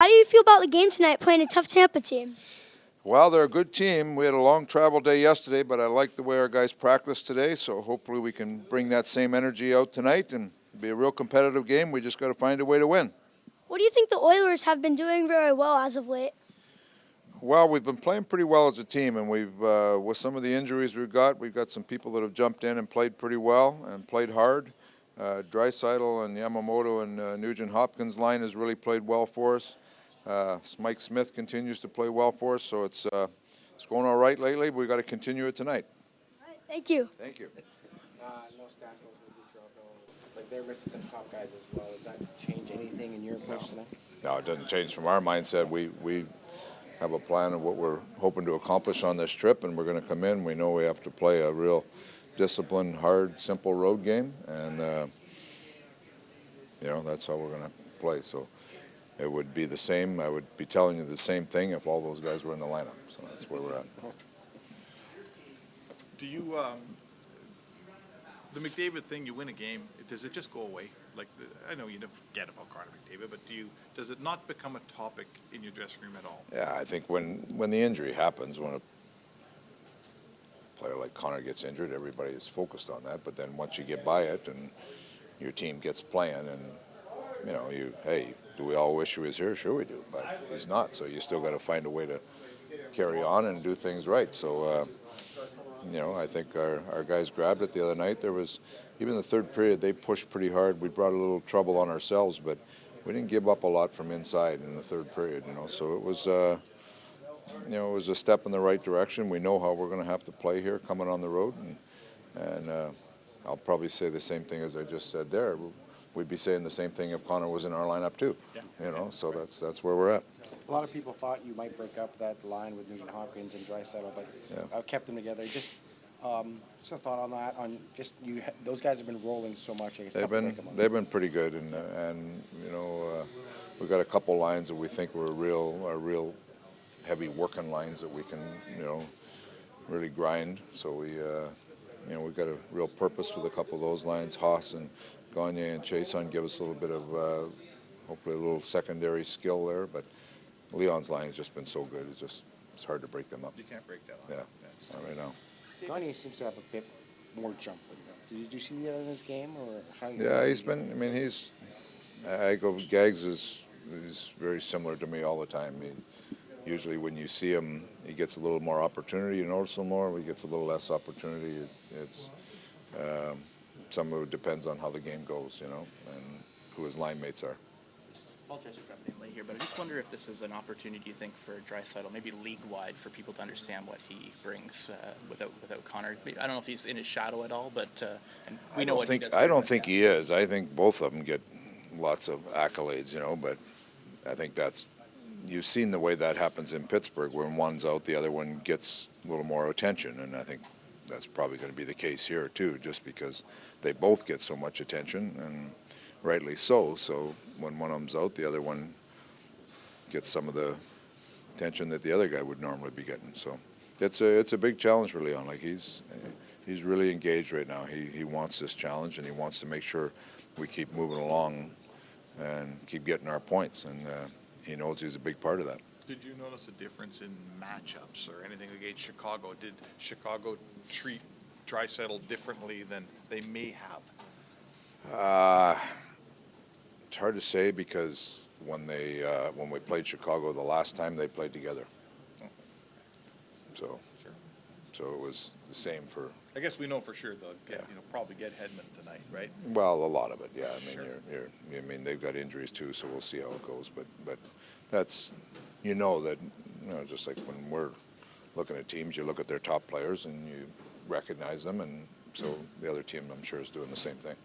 How do you feel about the game tonight playing a tough Tampa team? Well, they're a good team. We had a long travel day yesterday, but I like the way our guys practiced today, so hopefully we can bring that same energy out tonight and be a real competitive game. We just got to find a way to win. What do you think the Oilers have been doing very well as of late? Well, we've been playing pretty well as a team, and with some of the injuries we've got some people that have jumped in and played pretty well and played hard. Draisaitl and Yamamoto and Nugent Hopkins line has really played well for us. Mike Smith continues to play well for us, so it's going all right lately, but we've got to continue it tonight. All right, thank you. Thank you. No Stamkos, no Kucherov, like they're missing some top guys as well. Does that change anything in your approach tonight? No, it doesn't change from our mindset. We have a plan of what we're hoping to accomplish on this trip, and we're going to come in. We know we have to play a real disciplined, hard, simple road game, and that's how we're going to play. So it would be the same. I would be telling you the same thing if all those guys were in the lineup. So that's where we're at. Do you, the McDavid thing, you win a game, does it just go away? I know you don't forget about Connor McDavid, but does it not become a topic in your dressing room at all? Yeah, I think when the injury happens, when a player like Connor gets injured, everybody is focused on that. But then once you get by it and your team gets playing and, hey, do we all wish he was here? Sure we do, but he's not. So you still got to find a way to carry on and do things right. So, I think our guys grabbed it the other night. There was, even the third period, they pushed pretty hard. We brought a little trouble on ourselves, but we didn't give up a lot from inside in the third period, So it was, it was a step in the right direction. We know how we're going to have to play here coming on the road, and I'll probably say the same thing as I just said there. We'd be saying the same thing if Connor was in our lineup too. Yeah. So that's where we're at. A lot of people thought you might break up that line with Nugent Hopkins and Draisaitl, but I've kept them together. Just a thought on that. Those guys have been rolling so much. I guess they've been pretty good, and we've got a couple lines that we think are real heavy working lines that we can really grind. So we've got a real purpose with a couple of those lines. Haas and Gagne and Chason give us a little bit of hopefully a little secondary skill there, but Leon's line has just been so good. It's hard to break them up. You can't break that line. Yeah, not right now. Gagne seems to have a bit more jump. Did you see that in his game, or how? Yeah, he's been. I mean, Gags is very similar to me all the time. Usually when you see him, he gets a little more opportunity. You notice him more. He gets a little less opportunity. It's some of it depends on how the game goes, and who his line mates are. Apologize for jumping in late here, but I just wonder if this is an opportunity, you think, for Draisaitl, maybe league-wide, for people to understand what he brings without Connor. I don't know if he's in his shadow at all, but and we know what he does. I don't think he is. I think both of them get lots of accolades, but I think you've seen the way that happens in Pittsburgh, when one's out, the other one gets a little more attention, and I think that's probably going to be the case here too, just because they both get so much attention, and rightly so. So when one of them's out, the other one gets some of the attention that the other guy would normally be getting. So it's a big challenge for Leon. He's really engaged right now. He wants this challenge, and he wants to make sure we keep moving along and keep getting our points, and he knows he's a big part of that. Did you notice a difference in matchups or anything against Chicago? Did Chicago treat Draisaitl differently than they may have? It's hard to say, because when we played Chicago the last time, they played together. So it was the same for. I guess we know for sure they'll probably get Hedman tonight, right? Well, a lot of it, yeah. I mean, Sure. They've got injuries too, so we'll see how it goes. But that's that just like when we're looking at teams, you look at their top players and you recognize them, and so the other team, I'm sure, is doing the same thing.